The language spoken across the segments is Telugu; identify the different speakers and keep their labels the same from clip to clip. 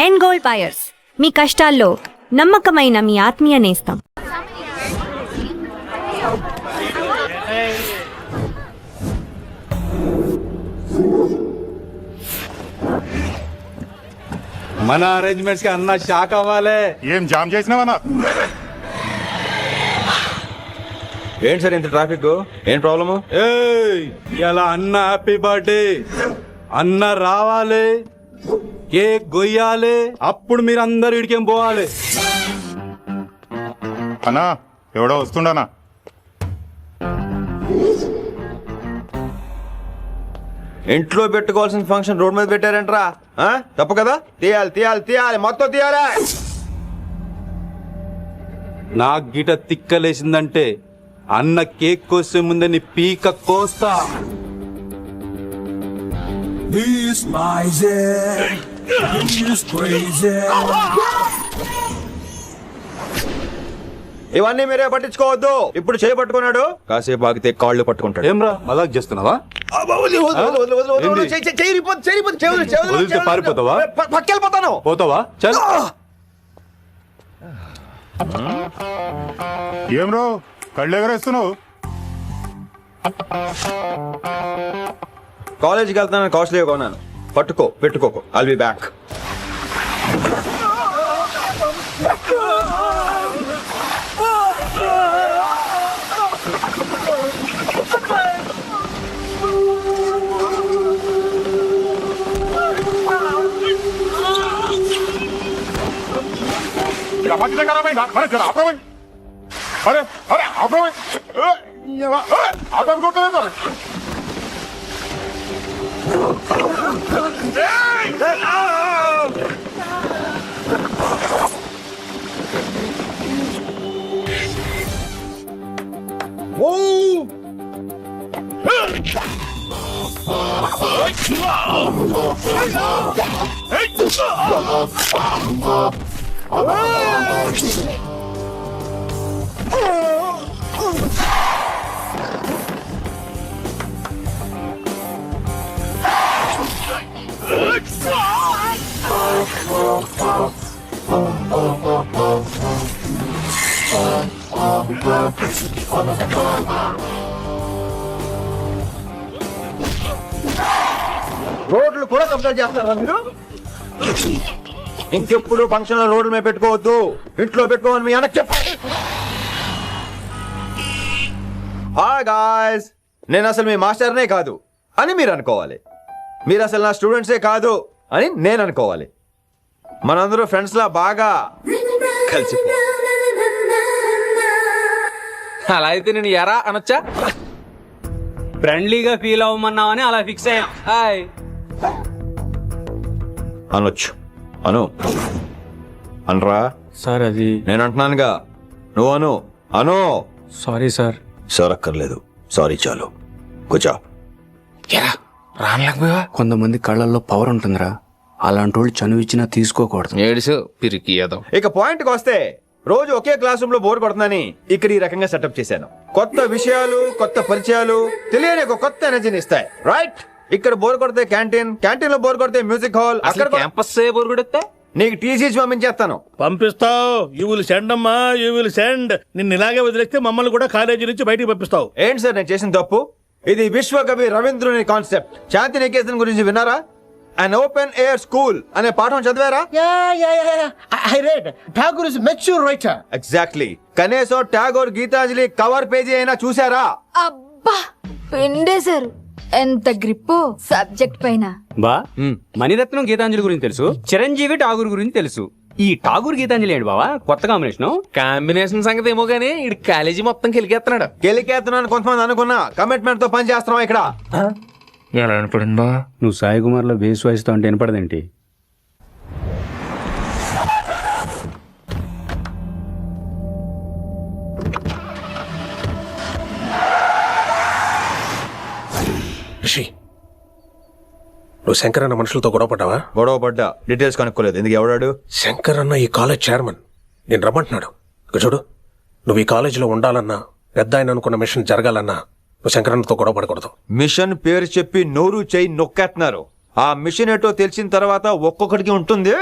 Speaker 1: అండ్ గోల్డ్ బయర్స్, మీ కష్టాల్లో నమ్మకమైన మీ ఆత్మీయ నేస్తం.
Speaker 2: మన అరేంజ్మెంట్స్ కి అన్న షాక్ అవ్వాలి.
Speaker 3: ఏం జామ్ చేసినావన్నా?
Speaker 4: ఏంటి సార్ ఇంత ట్రాఫిక్? ఏం ప్రాబ్లము?
Speaker 2: ఇలా అన్న హ్యాపీ బర్త్డే, అన్న రావాలి, కేక్ గొయ్యాలి, అప్పుడు మీరు అందరు ఇడికేం పోవాలి.
Speaker 3: అన్నా ఎవడో వస్తుండనా?
Speaker 4: ఇంట్లో పెట్టుకోవాల్సిన ఫంక్షన్ రోడ్ మీద పెట్టారంట్రా. తప్పు కదా? తీయాలి తీయాలి తీయాలి, మొత్తం తీయాలి.
Speaker 2: నాకు గిట తిక్కలేసిందంటే అన్న కేక్ కోసే ముందే నీ పీక కోస్తా.
Speaker 4: ఇవన్నీ మీరే పట్టించుకోవద్దు. ఇప్పుడు చేయి పట్టుకున్నాడు, కాసేపు ఆగితే కాళ్ళు పట్టుకుంటాడు.
Speaker 2: ఏమ్రా మజాక్ చేస్తున్నావా? పారిపోతావా?
Speaker 4: పక్కెళ్ళిపోతాను.
Speaker 2: పోతావా? చల్.
Speaker 3: ఏం రో కళ్ళు ఎగరేస్తున్నావు?
Speaker 4: కాలేజీకి వెళ్తాను, కాస్ట్లీగా కొన్నాను. పట్టుకో, పెట్టుకోకు. I'll be back. రోడ్లు కూడా కంప్లైంట్ చేస్తారా మీరు? ఇంకెప్పుడు ఫంక్షన్ రోడ్ల మీద పెట్టుకోవద్దు, ఇంట్లో పెట్టుకోమని మీ అన్నకు చెప్పండి. హాయ్ గాయ్స్, నేను అసలు మీ మాస్టర్నే కాదు అని మీరు అనుకోవాలి. మీరు అసలు నా స్టూడెంట్సే కాదు అని నేను అనుకోవాలి. మనందరూ ఫ్రెండ్స్ లా బాగా కలిసిపో.
Speaker 5: అలా అయితే నేను ఎరా అనొచ్చా? ఫ్రెండ్లీగా ఫీల్ అవ్వమన్నావని అలా ఫిక్స్ అయ్యా. హాయ్
Speaker 4: అనొచ్చు. అను అనరా
Speaker 5: సార్. అది
Speaker 4: నేను అంటున్నానుగా, నువ్వు అను. అను.
Speaker 5: Sorry sir.
Speaker 4: సార్ అక్కర్లేదు, సారీ చాలు. కూర్చో.
Speaker 5: రానలేకపోయా? కొంతమంది కళ్ళల్లో పవర్ ఉంటుందిరా, అలాంటి వాళ్ళు చనువు ఇచ్చినా తీసుకోకూడదు.
Speaker 6: ఏడుసు పిరికి ఏదో.
Speaker 4: ఇక పాయింట్కి వస్తే, రోజు ఒకే క్లాస్ రూమ్ లో బోర్ కొడుతుందని ఇక్కడ ఈ రకంగా సెటప్ చేశాను. కొత్త విషయాలు, కొత్త పరిచయాలు తెలియని ఒక కొత్త ఎనర్జీని ఇస్తాయి. రైట్? ఇక్కడ బోర్ కొడితే క్యాంటీన్, క్యాంటీన్ లో బోర్ కొడితే మ్యూజిక్ హాల్, అక్కడ
Speaker 6: క్యాంపస్ బోర్ కొడితే
Speaker 4: నీకు టీసీ పంపించేస్తాను.
Speaker 7: పంపిస్తావు. యూ విల్ సెండ్ అమ్మా, యూ విల్ సెండ్. నిన్ను ఇలాగే వదిలేస్తే మమ్మల్ని కూడా కాలేజీ నుంచి బయటికి పంపిస్తావు.
Speaker 4: ఏంటి సార్ నేను చేసిన తప్పు? ఇది విశ్వకవి రవీంద్రుని కాన్సెప్ట్. శాంతి నికేతన్ గురించి విన్నారా? అన్ ఓపెన్ ఎయిర్ స్కూల్ అనే పాఠం చదివారా?
Speaker 8: I read. Tagore is a mature writer.
Speaker 4: Exactly. కనీసం టాగోర్ గీతాంజలి కవర్ పేజీ అయినా చూసారా?
Speaker 1: అబ్బా పిండేశారు. ఎంత గ్రిప్పు సబ్జెక్ట్ పైన.
Speaker 5: బా మణిరత్నం గీతాంజలి గురించి తెలుసు, చిరంజీవి ఠాగూర్ గురించి తెలుసు. ఈ ఠాగూర్ గీతాంజలి ఏంటి బావా కొత్త
Speaker 6: కాంబినేషన్ సంగతి ఏమో గానీ ఇడు కాలేజీ మొత్తం కెలికేస్తున్నాడు.
Speaker 4: గెలికేస్తున్నాను కొంతమంది అనుకున్నా, కమిట్మెంట్ తో పని చేస్తున్నాం ఇక్కడ.
Speaker 6: ఎలా అనిపడిందా?
Speaker 5: నువ్వు సాయి కుమార్ లో బేస్ వాయిస్తో అంటే వినపడదేంటి?
Speaker 8: నువ్వు శంకర్ అన్న మనుషులతో గొడవపడ్డావా?
Speaker 4: గొడవపడ్డా, డీటెయిల్స్ కనుక్కోలేదు. ఎందుకు ఎవడాడు?
Speaker 8: శంకర్ అన్న ఈ కాలేజ్ చైర్మన్, నేను రమ్మంటున్నాడు. ఇక చూడు, నువ్వు ఈ కాలేజీలో ఉండాలన్నా, పెద్ద ఆయన అనుకున్న మిషన్ జరగాలన్నా నువ్వు శంకర్ అన్నతో గొడవపడకూడదు.
Speaker 4: మిషన్ పేరు చెప్పి నోరు చేయి నొక్కేస్తున్నారు. ఆ మిషన్ ఏటో తెలిసిన తర్వాత ఒక్కొక్కడికి ఉంటుంది.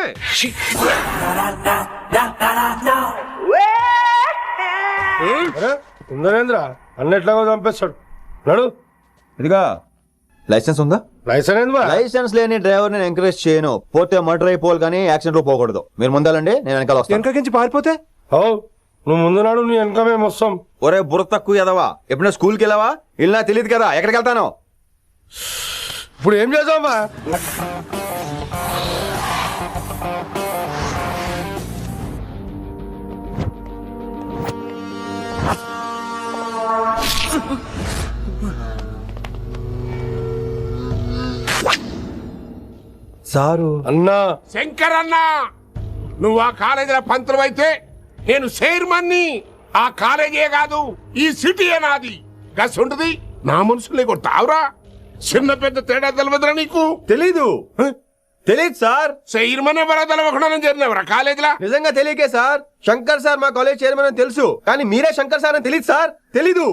Speaker 9: ఉందనేంద్ర అన్నెట్లాగో చంపేస్తాడు నడు.
Speaker 4: ఇదిగా లైసెన్స్ ఉందా? లైసెన్స్ లేని డ్రైవర్ నేను ఎంకరేజ్ చేయను. పోతే మర్డర్ అయిపోవాలి కానీ యాక్సిడెంట్ లో పోకూడదు. మీరు ముందాలండి, నేను వెనకాల వస్తాను.
Speaker 8: వెనకకించి పారిపోతే
Speaker 9: నువ్వు ముందు నాడు నీ వెనక మేము వస్తాం.
Speaker 4: ఒరే బుర్ర తక్కువ ఎదవా, ఎప్పుడైనా స్కూల్కి వెళ్ళావా? వెళ్ళినా తెలియదు కదా ఎక్కడికి వెళ్తాను.
Speaker 9: ఇప్పుడు ఏం చేద్దామా?
Speaker 4: సారు
Speaker 9: అన్నా
Speaker 10: శంకర్ అన్న, నువ్వు ఆ కాలేజీలో పంతులు అయితే నేను చైర్మన్ని. ఆ కాలేజీ కాదు ఈ సిటీయే నాది. గస్ ఉంటుంది నా మనుషులే కొట్టావురా. చిన్న పెద్ద తేడా తెలవదురా నీకు?
Speaker 4: తెలీదు సార్.
Speaker 10: చైర్మన్ ఎవరో తెలవకుండా చేరినవరా కాలేజీలో?
Speaker 4: నిజంగా తెలియకే సార్. శంకర్ సార్ మా కాలేజ్ చైర్మన్ అని తెలుసు, కానీ మీరే శంకర్ సార్ అని తెలియదు సార్. తెలీదు.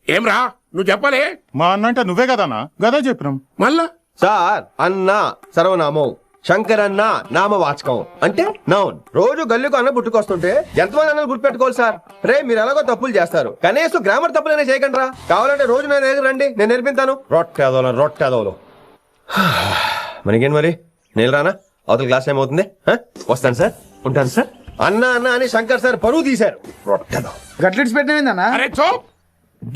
Speaker 10: ఏమ్రా నువ్వు చెప్పలే?
Speaker 3: మా అన్న అంటే నువ్వే కదన్నా, గదా చెప్పినాం.
Speaker 10: మళ్ళా
Speaker 4: సార్ అన్న సర్వనామం, శంకర్ అన్న నామవాచకం అంటే నౌన్. రోజు గల్లీకు అన్న పుట్టుకొస్తుంటే ఎంతమంది అన్నలు గుర్తుపెట్టుకోవాలి సార్. రే మీరు ఎలాగో తప్పులు చేస్తారు, కనీసం గ్రామర్ తప్పులైనా చేయకండి రా. కావాలంటే రోజు నా దగ్గర రండి, నేను నేర్పిస్తాను. రొట్టెదోలో మనకేం మరి? నేను రానా? అవతల క్లాస్ టైం అవుతుంది. వస్తాను సార్, ఉంటాను సార్. అన్న అన్న అని శంకర్ సార్ పరువు తీశారు. రొట్టెదో
Speaker 9: గట్లెట్స్ పెట్టినా
Speaker 10: అరే చో,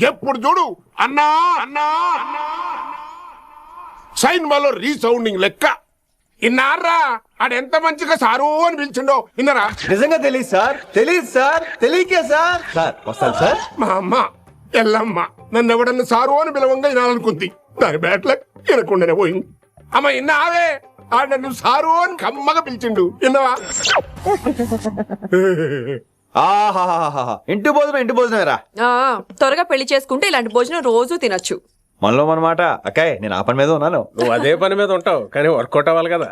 Speaker 10: ఎప్పుడు చూడు అన్నా అన్నా అన్నా. సైన్మాలో రీసౌండింగ్ లెక్క. ఇన్నారా ఆడెంత మంచిగా సారు అని పిలిచిండో ఇన్నరా?
Speaker 4: నిజంగా తెలియదు సార్. తెలియకే సార్. సార్ వస్తాను సార్.
Speaker 10: మా అమ్మ ఎల్లమ్మ నన్ను ఎవడన్నా సారు అని పిలవంగా వినాలనుకుంది. దాని బ్యాట్లక్ వినకుండానే పోయింది. అమ్మ ఇన్నావే, ఆడ నన్ను సారు అని కమ్మగా పిలిచిండు. విన్నవా?
Speaker 4: ఆహాహాహా, ఇంటి భోజనం రా.
Speaker 11: త్వరగా పెళ్లి చేసుకుంటే ఇలాంటి భోజనం రోజు తినొచ్చు.
Speaker 4: మనలో మనమాట. అక్కాయ్ నేను ఆ పని మీద ఉన్నాను.
Speaker 8: నువ్వు అదే పని మీద ఉంటావు, కానీ వర్కౌట్ అవ్వాలి కదా.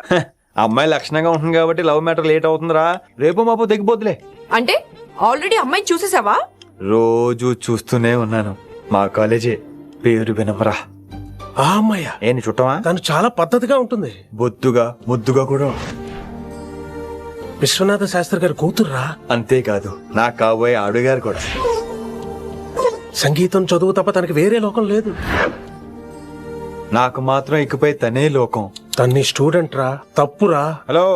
Speaker 4: అమ్మాయి లక్షణంగా ఉంటుంది కాబట్టి లవ్ మ్యాటర్ లేట్ అవుతుందిరా. రేపు మాపో దిగిపోతులే.
Speaker 11: అంటే ఆల్రెడీ అమ్మాయిని చూసేసావా?
Speaker 4: రోజు చూస్తూనే ఉన్నాను. మా కాలేజీ పేరు వినమరా.
Speaker 8: ఆ అమ్మాయ
Speaker 4: ఏంటి చుట్టమా?
Speaker 8: తను చాలా పద్ధతిగా ఉంటుంది,
Speaker 4: బొద్దుగా ముద్దుగా కూడా.
Speaker 8: విశ్వనాథ శాస్త్రి గారి కూతుర్రా.
Speaker 4: అంతేకాదు నా కాబోయే ఆడుగారు కూడా.
Speaker 8: సంగీతం చదువు తప్ప తనకి వేరే లోకం లేదు.
Speaker 4: నాకు మాత్రం ఇకపై తనే లోకం.
Speaker 8: తన్ని స్టూడెంట్ రా, తప్పురా.
Speaker 4: హలో,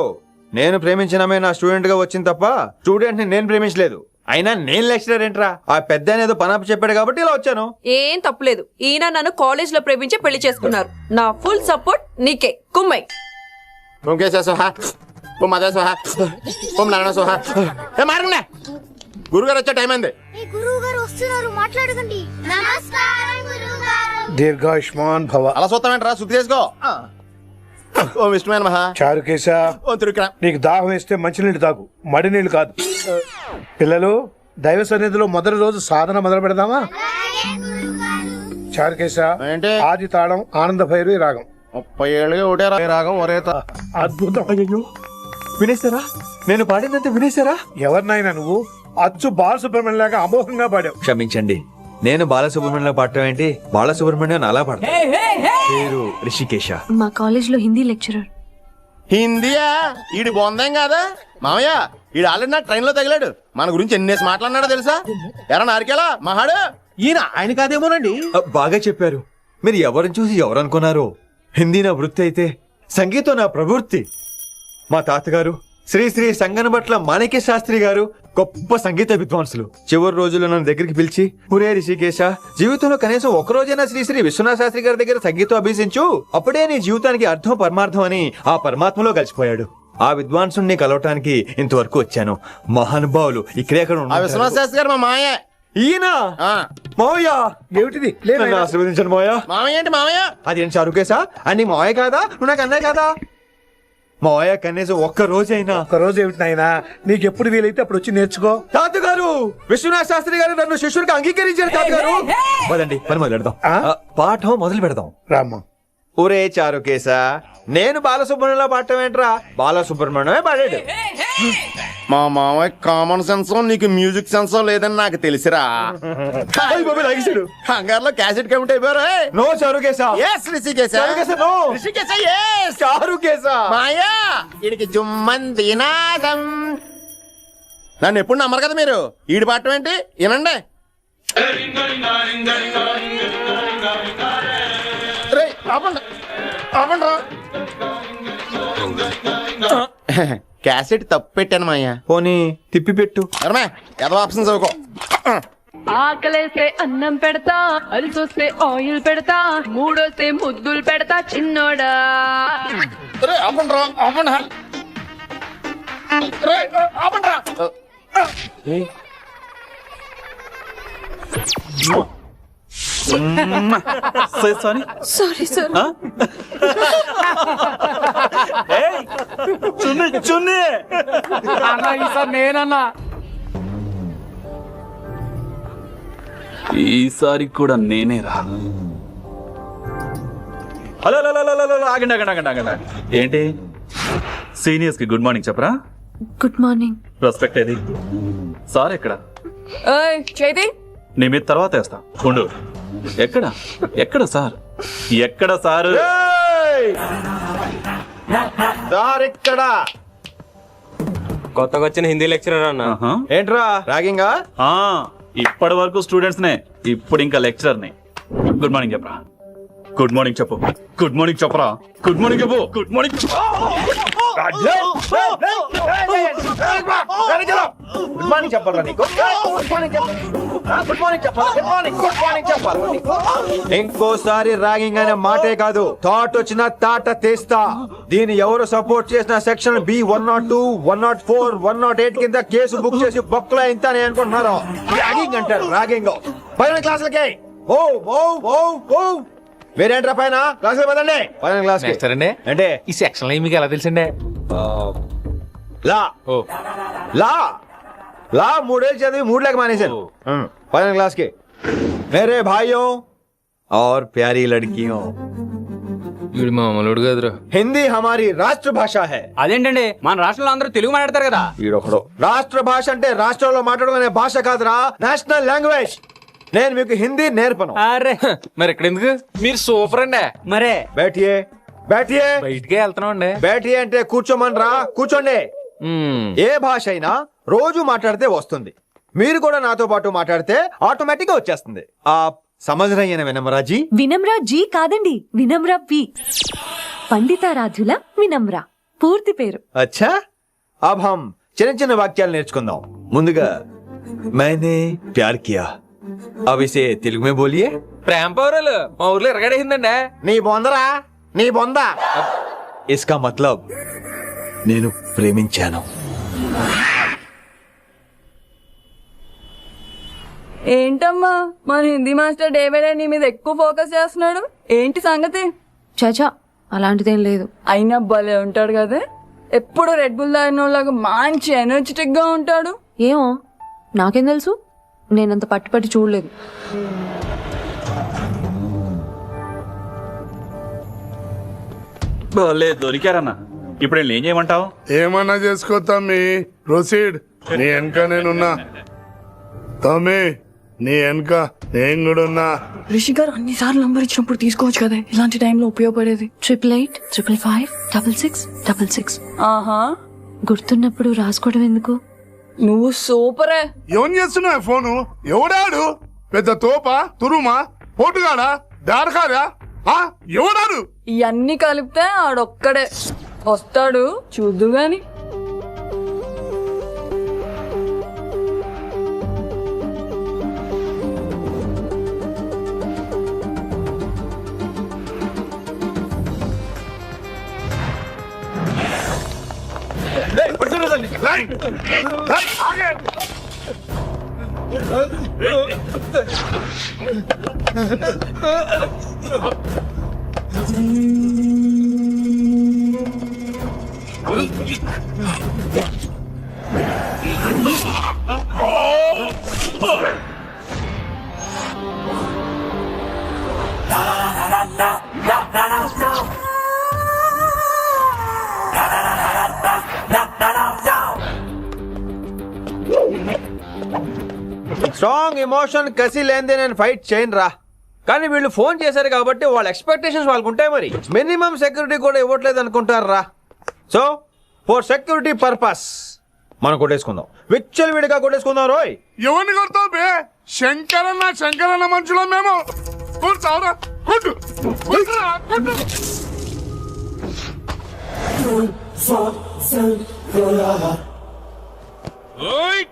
Speaker 4: నేను ప్రేమించినమే నా స్టూడెంట్ గా వచ్చింది తప్ప స్టూడెంట్ ని నేను ప్రేమించలేదు. అయినా నేను లెక్చరర్ ఏంట్రా? ఆ పెద్ద ఏదో పనాపు చెప్పాడు కాబట్టి ఇలా వచ్చాను.
Speaker 11: ఏం తప్పులేదు. ఈయన నన్ను కాలేజ్ లో ప్రేమించి పెళ్లి చేసుకున్నారు. నా ఫుల్ సపోర్ట్ నీకే. కుమ్మై
Speaker 10: గురుగారు వచ్చే టైం అయింది.
Speaker 9: దీర్ఘాయుష్మాన్ భవ.
Speaker 10: అలా చూస్తామంటారా? శుద్ధి చేసుకో. ఓ విష్ణుమైన మహా
Speaker 9: చారుకేశా, నీకు దాహం వేస్తే మంచినీళ్ళు తాగు, మడి నీళ్లు కాదు. పిల్లలు, దైవ సన్నిధిలో మొదటి రోజు సాధన మొదలు పెడదామా? చారుకేశా, ఆది తాళం ఆనంద భైరవి రాగం.
Speaker 10: 30 ఏళ్ళుగా ఒకటే రాగం ఒరే.
Speaker 9: అద్భుతం. అయ్యో,
Speaker 4: వినేశారా? నేను పాడిందంటే వినేశారా?
Speaker 9: ఎవరినైనా నువ్వు అచ్చు బాలసుబ్రహ్మణ్యం లాగా అమోఘంగా పాడావు.
Speaker 4: క్షమించండి, నేను బాలసుబ్రహ్మణ్యంలో పాడటం ఏంటి? బాలసుబ్రహ్మణ్యం అలా పాడతా. పేరు రిషికేశ.
Speaker 1: మా కాలేజ్ లో హిందీ లెక్చరర్.
Speaker 10: హిందీయా? ఈడు బొందేం కాదా మామయ్య? ఈడు ఆల్రెడీ నా ట్రైన్ లో తగిలాడు. మన గురించి ఎన్నేసి మాట్లాడినాడో తెలుసా? ఎరా నారికేలా మహాడు.
Speaker 4: ఈయన ఆయన కాదేమోనండి. బాగా చెప్పారు. మీరు ఎవరిని చూసి ఎవరు అనుకున్నారు? హిందీ నా వృత్తి అయితే సంగీతం నా ప్రవృత్తి. మా తాతగారు శ్రీ శ్రీ సంగనబట్ల మాణిక్య శాస్త్రి గారు గొప్ప సంగీత విద్వాంసులు. చివరి రోజుల్లో నన్ను దగ్గరికి పిలిచి, పురే రిషికేశ, జీవితంలో కనీసం ఒక రోజైనా శ్రీ శ్రీ విశ్వనాథ శాస్త్రి గారి దగ్గర సంగీతం అభ్యసించు, అప్పుడే నీ జీవితానికి అర్థం పరమార్థం అని ఆ పరమాత్మలో కలిసిపోయాడు. ఆ విద్వాంసుని కలవటానికి ఇంతవరకు వచ్చాను. మహానుభావులు ఇక్కడే అక్కడ
Speaker 10: విశ్వనాథ శాస్త్రి గారు మా మామయ్య.
Speaker 4: ఈయన మావయ్య.
Speaker 9: ఏమిటిది?
Speaker 4: నన్ను ఆశీర్వదించండి మావయ్య.
Speaker 10: మామయ్య ఏంటి మామయ్య?
Speaker 4: అదేంటి చారుకేశా? అని మావయ్య కాదా? నువ్వు నాకు అన్నయ్య కాదా? మావయ్య కనీసం ఒక్క రోజైనా.
Speaker 9: ఒక రోజు ఏమిటి నాయనా, నీకు ఎప్పుడు వీలైతే అప్పుడు వచ్చి నేర్చుకో.
Speaker 4: తాతగారు, విశ్వనాథ శాస్త్రి గారు నన్ను శిష్యుడికి అంగీకరించారు. తాతగారు పదండి, పని మొదలు పెడదాం. పాఠం మొదలు పెడదాం.
Speaker 9: రామ్మా.
Speaker 4: ఒరే చారుకేశా, నేను బాలసుబ్రహ్మణ్యంలో పాడటం ఏంట్రా? బాలసుబ్రహ్మణ్యమే పాడాడు. మా మామయ్య కామన్ సెన్స్ నీకు మ్యూజిక్ సెన్స్ లేదని నాకు తెలిసిరా. హంగార్లో క్యాసెట్ కమిట్ అయిపోయారా? నో చారుకేసా. ఎస్ రిషికేశా. చారుకేసా నో. రిషికేశా ఎస్. చారుకేసా. మాయా వీడికి జుమ్మంది నాదం. నన్ను ఎప్పుడు నమ్మరు కదా మీరు. ఈడి పాఠం ఏంటి వినండి. క్యాసెట్ తప్పు పెట్టాను మాయ్యా. పోనీ తిప్పి పెట్టు. ఏదో ఆప్షన్ చదువుకో.
Speaker 12: ఆకలేస్తే అన్నం పెడతా, అరిసొస్తే ఆయిల్ పెడతా, మూడొస్తే ముద్దులు పెడతా చిన్నోడా.
Speaker 11: Sorry sir.
Speaker 12: నేనన్నా
Speaker 2: ఈసారి కూడా నేనే రా.
Speaker 13: హలో ఆగండి ఆగండి ఆగండి ఆగండి. ఏంటి సీనియర్స్ కి గుడ్ మార్నింగ్ చెప్పరా?
Speaker 1: Good morning.
Speaker 13: రెస్పెక్ట్ ఏది? సార్ ఎక్కడ?
Speaker 12: చేతి
Speaker 13: నీ మీద తర్వాత వేస్తా ఉండు. ఎక్కడ ఎక్కడ సార్? ఎక్కడ సార్?
Speaker 4: సార్ ఇక్కడ.
Speaker 5: కొత్తగా వచ్చిన హిందీ లెక్చరర్ అన్న.
Speaker 4: ఏంట్రా ర్యాగింగా?
Speaker 13: ఇప్పటి వరకు స్టూడెంట్స్ నే, ఇప్పుడు ఇంకా లెక్చరర్ ని. గుడ్ మార్నింగ్ చెప్పరా. గుడ్ మార్నింగ్ చెప్పు. గుడ్ మార్నింగ్ చెప్పరా. గుడ్ మార్నింగ్ చెప్పు. గుడ్ మార్నింగ్ చెప్పు.
Speaker 4: గుడ్ మార్నింగ్ చెప్పాలా నీకు? ఇంకోసారి ర్యాగింగ్ అనే మాటే కాదు, థాట్ వచ్చిన తాట తీస్తా. దీన్ని ఎవరు సపోర్ట్ చేసిన సెక్షన్ బి 102, 104, 108 కింద కేసు బుక్ చేసి బొక్కలో ఇంత అనుకుంటున్నారు. ర్యాగింగ్ అంటారు ర్యాగింగ్. పైన క్లాసులకి ఓ ఓ ఓ ఓ వేరేంట్రా పైన క్లాసులు పదండి. పైన క్లాస్
Speaker 6: అంటే ఈ సెక్షన్ లో మీకు ఎలా తెలిసిండే?
Speaker 4: లా లా లా 3 ఏళ్ళు చదివి 3 लाख మానేశాను. పైన क्लास के मेरे भाइयों और प्यारी लड़कियों,
Speaker 6: వీడు మామూలుడు కదరా.
Speaker 4: हिंदी हमारी राष्ट्र भाषा है.
Speaker 5: అదేంటండి మన రాష్ట్రంలో అందరూ తెలుగు మాట్లాడతారు కదా.
Speaker 4: ఈడొకడు రాష్ట్ర భాష అంటే రాష్ట్రంలో మాట్లాడుకునే భాష కాదురా, నేషనల్ లాంగ్వేజ్. నేను మీకు హిందీ నేర్పను.
Speaker 5: అరే
Speaker 6: మరి ఇక్కడ ఎందుకు? మీరు సూపర్ అండి.
Speaker 5: మరే
Speaker 4: बैठिए बैठिए.
Speaker 6: బయటికే వెళ్తున్నాం అండి.
Speaker 4: बैठिए అంటే కూర్చోమనరా, కూర్చోండి. ఏ భాష అయినా రోజు మాట్లాడితే వస్తుంది. మీరు కూడా నాతో పాటు మాట్లాడితే ఆటోమేటిక్ గా వచ్చేస్తుంది. ఆ సమజ్రయ్యన వినమ్రాజీ.
Speaker 1: వినమ్రా జీ కాదండి, వినమ్రా వి. పండితారాధ్యుల వినమ్రా పూర్తి పేరు.
Speaker 4: అచ్చా, అబ్ హమ్ చిన్న చిన్న వాక్యాలు నేర్చుకుందాం. ముందుగా मैंने प्यार किया. अब इसे తెలుగు में बोलिए.
Speaker 6: ప్రేమ పౌరాలు మా ఊర్లో ఎరగడేసిందండి.
Speaker 4: నీ బొందరా, నీ బొంద. इसका मतलब నేను ప్రేమించాను.
Speaker 12: ఏంటమ్మా మన హిందీ మాస్టర్ డేవిడ్ నీ మీద ఎక్కువ ఫోకస్ చేస్తున్నాడు, ఏంటి సంగతి?
Speaker 1: చాచా అలాంటిదేం లేదు.
Speaker 12: అయినా భలే ఉంటాడు కదా, ఎప్పుడు రెడ్ బుల్ తాగినోళ్ళగా మంచి ఎనర్జెటిక్ గా ఉంటాడు.
Speaker 1: ఏమో నాకేం తెలుసు, నేనంత పట్టుపట్టి చూడలేదు.
Speaker 13: దొరికారన్నా. ఇప్పుడు ఏం చేయమంటావు?
Speaker 10: ఏమన్నా చేసుకో తమ్మి, ప్రొసీడ్. నీ వెనక నేనున్నా తమ్మి, నీ వెనక నేను కూడా ఉన్నా.
Speaker 12: రిషి గారు అన్నిసార్లు నంబర్ ఇచ్చినప్పుడు తీసుకోవచ్చు కదా, ఇలాంటి టైంలో ఉపయోగపడేది.
Speaker 1: 8885556666.
Speaker 12: ఆహా,
Speaker 1: గుర్తున్నప్పుడు రాసుకోవడం ఎందుకు?
Speaker 12: నువ్వు సూపరే.
Speaker 10: ఏం చేస్తున్నావు ఫోను? ఎవడాడు? పెద్ద తోప, తురుమా, పోటుగాడా, దారకారా? ఎవడాడు?
Speaker 12: ఇవన్నీ కలిపితే ఆడొక్కడే వస్తాడు, చూద్దు గాని.
Speaker 4: స్ట్రాంగ్ ఎమోషన్ కసి లేనిదే నేను ఫైట్ చేయను రా. కానీ వీళ్ళు ఫోన్ చేశారు కాబట్టి వాళ్ళ ఎక్స్పెక్టేషన్స్ వాళ్ళకు ఉంటాయి. మరి మినిమం సెక్యూరిటీ కూడా ఇవ్వట్లేదు అనుకుంటారు రా. సో ఫర్ సెక్యూరిటీ పర్పస్ మనం కొట్టేసుకుందాం, విచ్చలు విడిగా కొట్టేసుకుందాం. రోయ్
Speaker 10: ఎవరిని కొడతావు బే? శంకరన్న మనుషులో మేము. కూర్చోరా, కొట్టు, కొట్టురా, కొట్టు. ఓయ్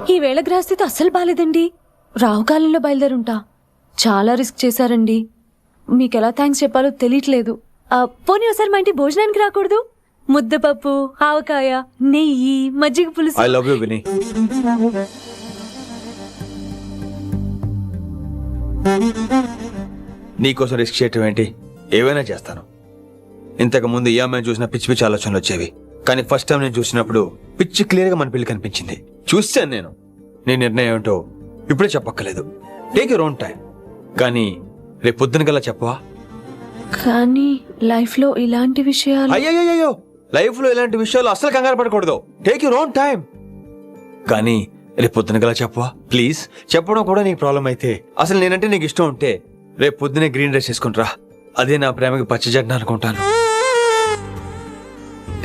Speaker 1: ఈ వేళ గ్రహస్థితి అస్సలు బాలేదండి. రావుకాలంలో బయలుదేరుంటా. చాలా రిస్క్ చేశారండి. మీకెలా థ్యాంక్స్ చెప్పాలో తెలియట్లేదు. పోనీ ఒకసారి మా ఇంటి భోజనానికి రాకూడదు? ముద్దపప్పు, ఆవకాయ, నెయ్యి, మజ్జిగ పులుసు.
Speaker 4: I love you Vini. నీకోసం రిస్క్ చేయటం ఏంటి? ఏవైనా చేస్తాను. ఇంతకు ముందు ఈ అమ్మాయిని చూసిన పిచ్చి పిచ్చి ఆలోచనలు వచ్చేవి, కానీ ఫస్ట్ టైం నేను చూసినప్పుడు పిచ్చి క్లియర్ గా మన పెళ్లి కనిపించింది. చూస్తాను నేను. నీ నిర్ణయం ఏంటో ఇప్పుడే చెప్పక్కర్లేదు. Take your own time. కానీ రేపు పొద్దున గల్లా చెప్పవా?
Speaker 1: కానీ లైఫ్ లో ఇలాంటి విషయాలు.
Speaker 4: అయ్యో, లైఫ్ లో ఇలాంటి విషయాలు అస్సలు కంగారు పడకూడదు. Take your own time. కానీ రేపు పొద్దున గల చెప్పవా ప్లీజ్? చెప్పడం కూడా నీకు ప్రాబ్లం అయితే, అసలు నేనంటే నీకు ఇష్టం ఉంటే రేపు పొద్దునే గ్రీన్ డ్రెస్ వేసుకుంటా. అదే నా ప్రేమకి పచ్చజెండా అనుకుంటాను.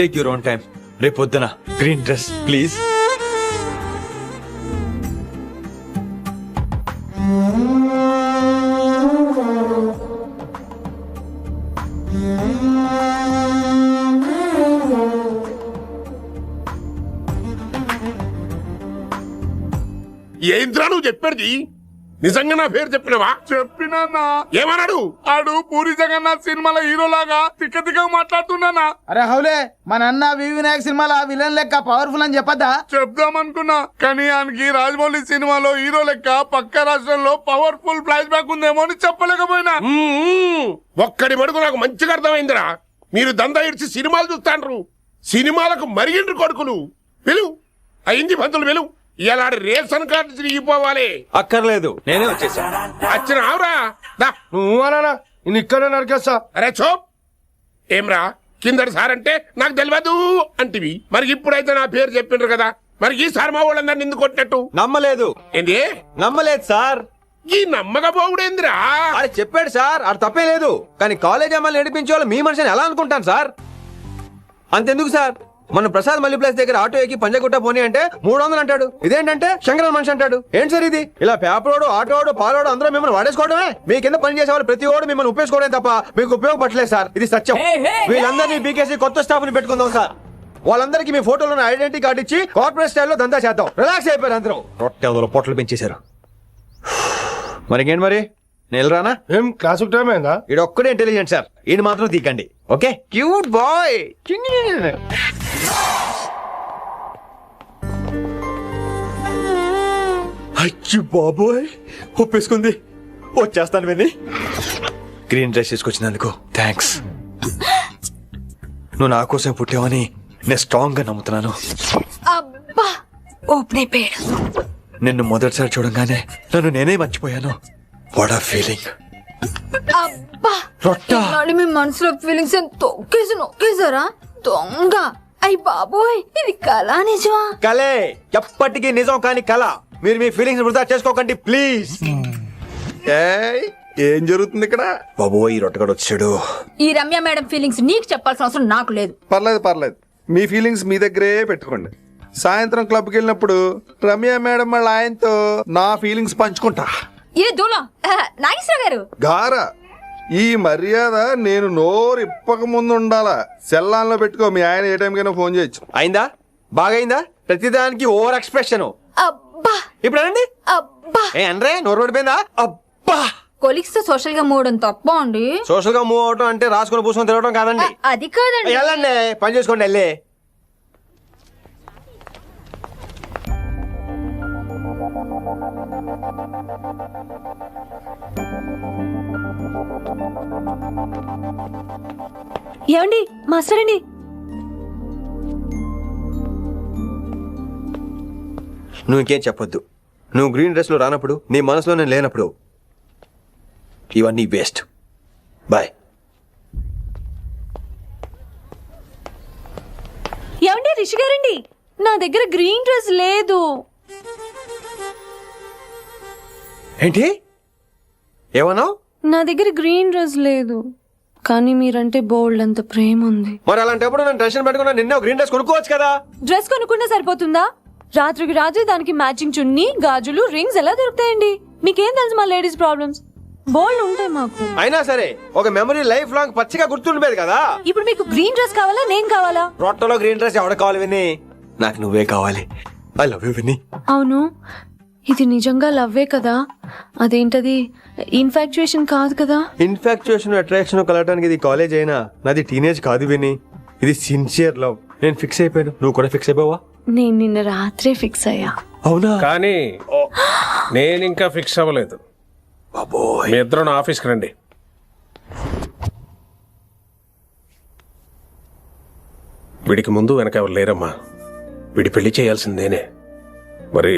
Speaker 4: Take your own time. రేపు పొద్దున గ్రీన్ డ్రెస్ ప్లీజ్.
Speaker 10: ఏంద్రా నువ్వు చెప్పేది? నిజంగా నా పేరు చెప్పినవా? చెప్పినా. ఏమన్నాడు? ఆడు పూరి జగన్నాథ్ సినిమాలో హీరో లాగా తిక్క తిక్క మాట్లాడుతున్నానా?
Speaker 14: అరే హౌలే, మన అన్న వినాయక్ సినిమాలో విలన్ లెక్క పవర్ఫుల్ అని చెప్పద్దా?
Speaker 10: చెప్దామనుకున్నా, కానీ ఆయనకి రాజమౌళి సినిమాలో హీరో లెక్క పక్క రాష్ట్రంలో పవర్ఫుల్ ఫ్లాష్ బ్యాక్ ఉందేమో అని చెప్పలేకపోయినా. ఒక్కడి మడుగు నాకు మంచిగా అర్థమైందిరా. మీరు దందా ఇడిచి సినిమాలు చూస్తాండ్రు. సినిమాలకు మరిగిండ్రు కొడుకులు. వెలు అయింది పంతులు, వెలు. ఇలా రేషన్ కార్డు తిరిగిపోవాలి.
Speaker 4: అక్కర్లేదు, నేనే వచ్చేసా.
Speaker 10: వచ్చిన ఆవురా.
Speaker 9: నువ్వు అనా నేను ఇక్కడ నరికేస్తా.
Speaker 10: అరే చోప్. ఏమ్రా కిందటి సార్ అంటే నాకు తెలియదు అంటివి. మరి ఇప్పుడైతే నా పేరు చెప్పిండ్రు కదా, మరి ఈ సార్ మా వాళ్ళందరినీ ఎందుకు కొట్టినట్టు?
Speaker 4: నమ్మలేదు.
Speaker 10: ఏంది?
Speaker 4: నమ్మలేదు సార్.
Speaker 10: ఈ నమ్మకపోవుడేందిరా?
Speaker 4: అది చెప్పాడు సార్, అది తప్పే లేదు. కానీ కాలేజ్ అమ్మాయిలు నడిపించే వాళ్ళు మీ మనిషిని ఎలా అనుకుంటాను సార్? అంతెందుకు సార్, మన ప్రసాద్ మల్లీప్లేస్ దగ్గర ఆటో ఎక్కి పంజగుట్ట పోనీ అంటే 300 అంటాడు. ఇదేంటంటే శంకరన్ మనిషి అంటాడు. ఏంటి సార్ ఇది? ఇలా పేపరోడు, ఆటోడు, పాలోడు అందరూ మిమ్మల్ని వాడేసుకోవడమే. మీ కింద పని చేసే వాళ్ళు ప్రతి ఓడు మిమ్మల్ని ఉపయోగించుకోవడం తప్ప మీకు ఉపయోగపడలేదు సార్. ఇది సత్యం. వీళ్ళందరినీ బీకేసి కొత్త స్టాఫ్ ని పెట్టుకుందాం సార్. వాళ్ళందరికీ మీ ఫోటోలో ఐడెంటిటీ కార్డు ఇచ్చి కార్పొరేట్ స్టైల్లో దందా చేద్దాం. రిలాక్స్ అయిపోయారు అందరూ. రొట్టె పొట్టలు పెంచేశారు. మరికేంటి మరి? నేను రానా?
Speaker 9: ఏం క్లాసుకు టైం అయిందా?
Speaker 4: ఈడు ఒక్కడే ఇంటెలిజెంట్ సార్, ఈయన మాత్రం తీకండి. Okay, cute boy. అచ్చి బాబోయ్, ఒప్పేసుకుంది. వచ్చేస్తాను విని. గ్రీన్ డ్రెస్ తీసుకొచ్చినందుకు థ్యాంక్స్. నువ్వు నా కోసం పుట్టావని నేను స్ట్రాంగ్ గా నమ్ముతున్నాను.
Speaker 11: అబ్బా ఓపెన్ అయిపోయాడు.
Speaker 4: నిన్ను మొదటిసారి చూడంగానే నన్ను నేనే మర్చిపోయాను. వాట్ ఆ ఫీలింగ్.
Speaker 12: అబ్బా
Speaker 4: రొట్టా.
Speaker 12: మీ మనసులో ఫీలింగ్స్ తొక్కేసి నొక్కేసారా దొంగ? అయ్యి బాబోయ్, ఇది కళ నిజమా?
Speaker 4: కలే, ఎప్పటికీ నిజం కాని కళ. మీరు మీ ఫీలింగ్స్ వృధా చేసుకోకండి ప్లీజ్. ఏం జరుగుతుంది ఇక్కడ? బాబోయ్, ఈ రొట్టగడు వచ్చాడు.
Speaker 12: ఈ రమ్య మేడం ఫీలింగ్స్ నీకు చెప్పాల్సిన అవసరం నాకు లేదు.
Speaker 15: పర్లేదు, మీ ఫీలింగ్స్ మీ దగ్గరే పెట్టుకోండి. సాయంత్రం క్లబ్కి వెళ్ళినప్పుడు రమ్య మేడం వాళ్ళ ఆయనతో నా ఫీలింగ్స్ పంచుకుంటా.
Speaker 12: ఏ దూల నాగేశ్వర గారు
Speaker 15: గారా, ఈ మర్యాద నేను నోరు ఇప్పక ముందు ఉండాలా. సెల్లాన్లో పెట్టుకో, మీ ఆయన ఏ టైంకైనా ఫోన్ చేయొచ్చు.
Speaker 4: అయిందా? బాగైందా? ప్రతిదానికి ఓవర్ ఎక్స్ప్రెషన్.
Speaker 12: అబ్బా
Speaker 4: ఇప్పుడు అనండి.
Speaker 12: అబ్బా
Speaker 4: ఏ అనరే, నోరు పడిపోయిందా? అబ్బా.
Speaker 12: కొలిక్స్ తో సోషల్ గా మూవ్ తప్ప అండి.
Speaker 4: సోషల్ గా మూవ్ అవటం అంటే రాసుకొని పూసుకొని తిరగడం కాదండి.
Speaker 12: అది కాదండి.
Speaker 4: వెళ్ళండి, పని చేసుకోండి. వెళ్ళే
Speaker 1: ఏమండి మాస్టర్ అండి,
Speaker 4: నువ్వు ఇంకేం చెప్పొద్దు. నువ్వు గ్రీన్ డ్రెస్ లో రానప్పుడు, నీ మనసులో నేను లేనప్పుడు ఇవన్నీ వేస్ట్. బాయ్.
Speaker 1: ఏమండి రిషి గారండి, నా దగ్గర గ్రీన్ డ్రెస్ లేదు.
Speaker 4: ఏంటి ఏమన్నావు?
Speaker 1: నా దగ్గర గ్రీన్ డ్రెస్ లేదు, కానీ మీరంటే బోల్డ్ అంత ప్రేమ ఉంది.
Speaker 4: మరి అలాంటప్పుడు నేను టెన్షన్ పెట్టుకున్నా, నిన్నే గ్రీన్ డ్రెస్ కొనుక్కోవచ్చు కదా.
Speaker 1: డ్రెస్ కొనుక్కున్నా సరిపోతుందా? రాత్రికి రాత్రి దానికి మ్యాచింగ్ చున్నీ, గాజులు, రింగ్స్ ఎలా దొరుకుతాయండి? మీకేం తెలుసు మా లేడీస్ ప్రాబ్లమ్స్? బోల్డ్ ఉంటాయి మాకు.
Speaker 4: అయినా సరే ఒక మెమరీ లైఫ్ లాంగ్ పచ్చిగా గుర్తుండిపోయేది కదా.
Speaker 1: ఇప్పుడు మీకు గ్రీన్ డ్రెస్ కావాలా, నేను కావాలా?
Speaker 4: రొట్టలో గ్రీన్ డ్రెస్ ఎవడ కావాలి విని? నాకు నువ్వే కావాలి. ఐ లవ్ యూ విని.
Speaker 1: అవును, ఇది నిజంగా లవ్వే కదా? అదేంటది ఇన్ఫాక్చుయేషన్ కాదు కదా?
Speaker 4: ఇన్ఫాక్చుయేషన్ అట్రాక్షన్ కలగడానికి ఇది కాలేజ్ అయినా నాది టీనేజ్ కాదు విని. ఇది సిన్సియర్ లవ్. నేను ఫిక్స్ అయిపోయాను, నువ్వు కూడా ఫిక్స్ అయిపోవా?
Speaker 1: నేను నిన్న రాత్రే ఫిక్స్ అయ్యా.
Speaker 4: అవునా?
Speaker 8: కానీ నేను ఇంకా ఫిక్స్ అవ్వలేదు. మీ ఇద్దరు నా ఆఫీస్కి రండి. వీడికి ముందు వెనక ఎవరు లేరమ్మా. వీడి పెళ్లి చేయాల్సిందేనే. మరి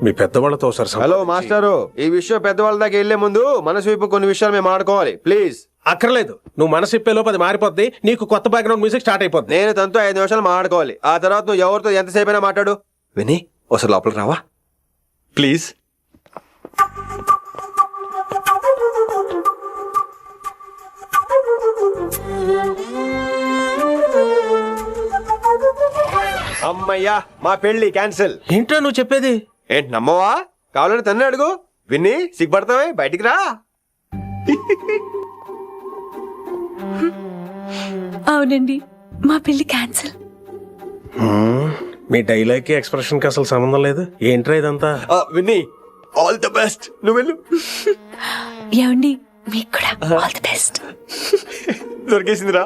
Speaker 8: మీ పెద్దవాళ్ళతో ఒకసారి
Speaker 4: హలో మాస్టారు, ఈ విషయం పెద్దవాళ్ళ దాకా వెళ్లే ముందు మనసు వైపు కొన్ని విషయాలు మేము ఆడుకోవాలి ప్లీజ్.
Speaker 8: అక్కర్లేదు, నువ్వు మనసు ఇప్పేలోపు అది మారిపోద్ది. నీకు కొత్త బ్యాక్గ్రౌండ్ మ్యూజిక్ స్టార్ట్ అయిపోద్ది.
Speaker 4: నేను తనతో 5 నిమిషాలు మాట్లాడుకోవాలి. ఆ తర్వాత నువ్వు ఎవరితో ఎంతసేపు అయినా మాట్లాడు. విని ఒకసారి లోపలికి రావా ప్లీజ్? అమ్మయ్యా, మా పెళ్లి క్యాన్సిల్.
Speaker 8: ఏంటో నువ్వు చెప్పేది?
Speaker 4: ఏంటి నమ్మవా? కావాలని తన్నే అడుగు. విన్ని సిగ్గుపడతావే, బయటికి రా.
Speaker 1: అవునండి, మా పెళ్లి క్యాన్సిల్.
Speaker 8: మీ డైలాగ్ కి ఎక్స్ప్రెషన్ కి అసలు సంబంధం లేదు. ఏంట్రా ఇదంతా?
Speaker 4: విన్ని ఆల్ ది బెస్ట్. నువ్వు వెళ్ళు.
Speaker 1: ఏమండి మీకు కూడా ఆల్ ది బెస్ట్.
Speaker 4: దొరికేసిందిరా.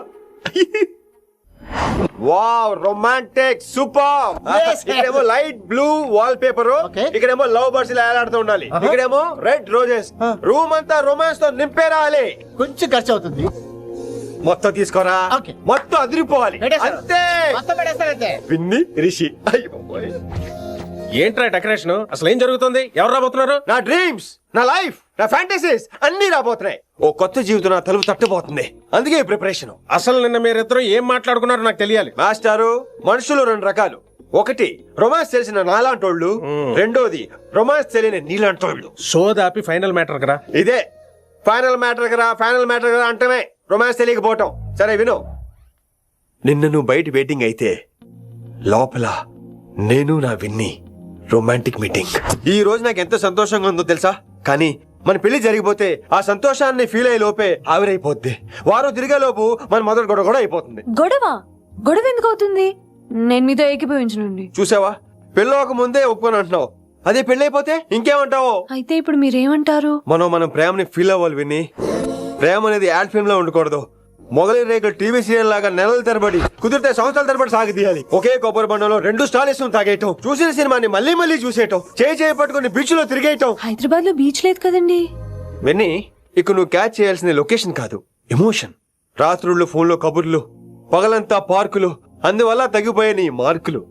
Speaker 4: Wow, romantic, super. ఇక్కడేమో లైట్ బ్లూ వాల్ పేపర్, ఇక్కడేమో లవ్ బర్డ్స్ ఇలా ఏలాడుతూ ఉండాలి, ఇక్కడేమో రెడ్ రోజెస్. రూమ్ అంతా రొమాన్స్ తో నింపే రావాలి.
Speaker 14: కొంచెం ఖర్చు అవుతుంది.
Speaker 4: మొత్తం తీసుకోరా, మొత్తం అదిరిపోవాలి అంతే. పిన్ని రిషి.
Speaker 8: ఏంట్రా డెకరేషన్? అసలు ఏం జరుగుతుంది? ఎవరు రాబోతున్నారు?
Speaker 4: నా డ్రీమ్స్, నా లైఫ్, నా ఫ్యాంటసీస్ అన్ని రాబోతున్నాయి. ఓ కొత్త జీవితం నా తలుపు తట్టబోతుంది. అందుకే ప్రిపరేషన్.
Speaker 8: అసలు నిన్న మీరిద్దరు ఏం మాట్లాడుకున్నారో నాకు తెలియాలి.
Speaker 4: మాస్టారు, మనుషులు 2 రకాలు. ఒకటి రొమాన్స్ తెలిసిన నాలాంటోళ్ళు, రెండోది రొమాన్స్ తెలియని నీలాంటోళ్ళు.
Speaker 8: సోదాపి ఫైనల్ మ్యాటర్ కదా.
Speaker 4: ఇదే ఫైనల్ మ్యాటర్ కదా. ఫైనల్ మ్యాటర్ కదా అంటమే రొమాన్స్ తెలియకపోవటం. సరే విను, నిన్న నువ్వు బయట వెయిటింగ్ అయితే లోపల నేను నా విన్ని రొమాంటిక్ మీటింగ్. ఈ రోజు నాకు ఎంత సంతోషంగా ఉందో తెలుసా? కానీ మన పెళ్లి జరిగిపోతే ఆ సంతోషాన్ని ఫీల్ అయ్యే లోపే ఆవిరైపోద్ది. వారం తిరిగే లోపు మన మొదటి గొడవ కూడా అయిపోతుంది.
Speaker 1: గొడవ ఎందుకు అవుతుంది? నేను మీతో ఏకీభవించనండి.
Speaker 4: చూసావా, పెళ్ళవక ముందే ఒప్పుకొని అంటున్నావు. అదే పెళ్ళైపోతే ఇంకేమంటావో?
Speaker 1: అయితే ఇప్పుడు మీరేమంటారు?
Speaker 4: మనం ప్రేమని ఫీల్ అవ్వాలి విని. ప్రేమ అనేది యాడ్ ఫిల్మ్ లో ఉండకూడదు. మొగలి రేకులు టీవీ సీరియల్ లాగా నెలల తరబడి, కుదిరితే సంవత్సరాల తరబడి సాగి తీయాలి. ఒకే కొబ్బరి బండంలో 2 స్టాలిస్ తాగేయటం, చూసిన సినిమాని మళ్ళీ మళ్ళీ చూసేయటం, చేయి పట్టుకుని బీచ్ లో తిరిగేయటం.
Speaker 1: హైదరాబాద్ లో బీచ్ లేదు కదండి.
Speaker 4: విని, ఇక నువ్వు క్యాచ్ చేయాల్సిన లొకేషన్ కాదు, ఎమోషన్. రాత్రుళ్ళు ఫోన్లో కబుర్లు, పగలంతా పార్కులు, అందువల్ల తగ్గిపోయే నీ మార్కులు.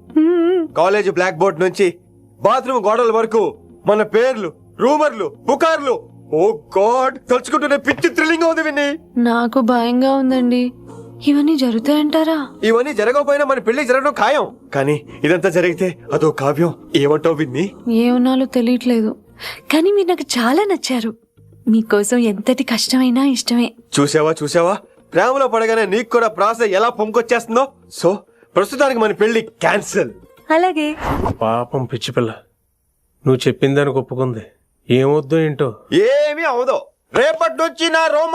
Speaker 4: కాలేజ్ బ్లాక్ బోర్డ్ నుంచి బాత్రూమ్ గోడల వరకు మన పేర్లు, రూమర్లు, పుకార్లు. ఓ గాడ్, తలుచుకుంటూనే పిచ్చి థ్రిల్లింగ్ అవుతుంది విని.
Speaker 1: నాకు భయంగా ఉందండి. ఇవన్నీ జరుగుతాయంటారా?
Speaker 4: ఇవన్నీ జరగకపోయినా మన పెళ్లి జరగడం ఖాయం. కానీ ఇదంతా జరిగితే అదో కావ్యం. ఏమంటావు విన్ని?
Speaker 1: ఏమన్నాలో తెలియట్లేదు, కానీ మీరు నాకు చాలా నచ్చారు. మీకోసం ఎంతటి కష్టమైనా ఇష్టమే.
Speaker 4: చూసావా, ప్రేమలో పడగానే నీకు కూడా ప్రాస ఎలా పొంకొచ్చేస్తుందో. సో ప్రస్తుతానికి మన పెళ్లి క్యాన్సిల్.
Speaker 1: అలాగే.
Speaker 8: పాపం పిచ్చి పిల్ల, నువ్వు చెప్పిందానికి ఒప్పుకుంది. ఏమొద్దు ఏంటో.
Speaker 4: ఏమీ అవదో. రేపటి నుంచి నా రోమా